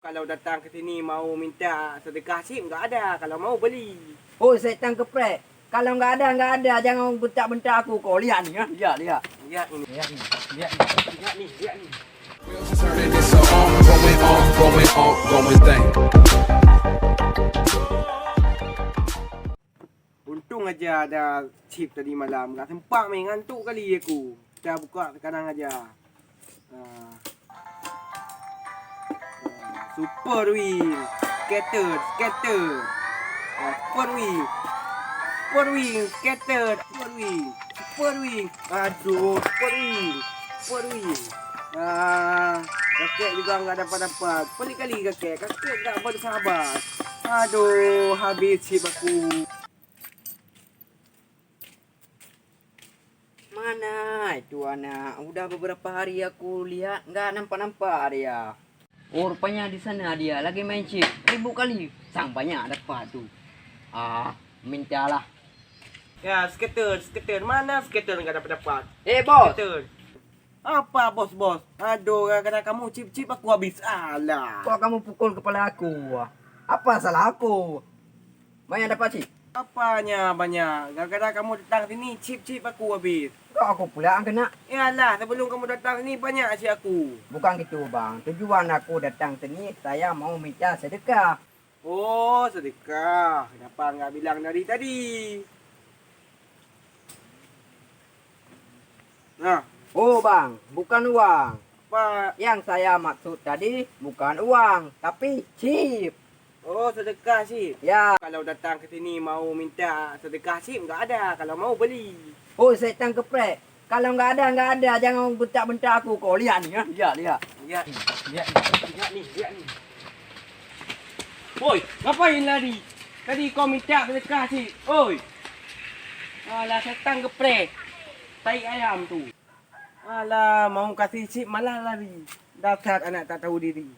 Kalau datang ke sini mau minta sedekah SIM nggak ada. Kalau mau beli. Oh, setan geprek. Kalau nggak ada. Jangan bentak-bentak aku. Kau lihat nih, ya. Lihat. Lihat ini. Lihat nih. Lihat nih. Lihat nih. Lihat nih. Turning this a ongoing thing. Untung aja ada chip tadi malam. Nggak sempat main ngantuk kali aku. Dah buka sekarang aja. Super wing. Scatter. Super wing. Super wing. Scatter. Super wing. Aduh. Super wing. Kakek juga nggak dapat. Pelik kali kakek nggak bersahabat. Aduh, habis chip aku. Mana itu anak? Udah beberapa hari aku lihat nggak nampak dia. Oh, rupanya di sana dia lagi main chip. 1000 kali. Sang banyak dapat tuh. Mintalah. Ya, skater. Mana skater nggak dapat? Bos. Skater. Apa bos? Aduh, kadang kamu chip aku habis. Alah. Kok kamu pukul kepala aku? Apa salah aku? Banyak dapat chip. Apanya banyak? Gara-gara kamu datang sini chip aku habis. Kok aku pula yang kena? Yalah, sebelum kamu datang sini banyak si aku. Bukan gitu bang. Tujuan aku datang sini saya mau minta sedekah. Oh, sedekah. Kenapa nggak bilang dari tadi? Nah, Oh bang, bukan uang. apa? Yang saya maksud tadi bukan uang, tapi chip. Oh, sedekah sih. Ya. Kalau datang ke sini mau minta sedekah SIM nggak ada. Kalau mau beli. Oh, setan geprek. Kalau nggak ada. Jangan bentak-bentak aku. Kau lihat nih, ya. Lihat. Lihat nih. Woi, ngapain lari? Tadi kau minta sedekah sih. Oi. Alah, setan geprek. Tai ayam tu. Alah, mau kasih chip malah lari. Dasar anak tak tahu diri.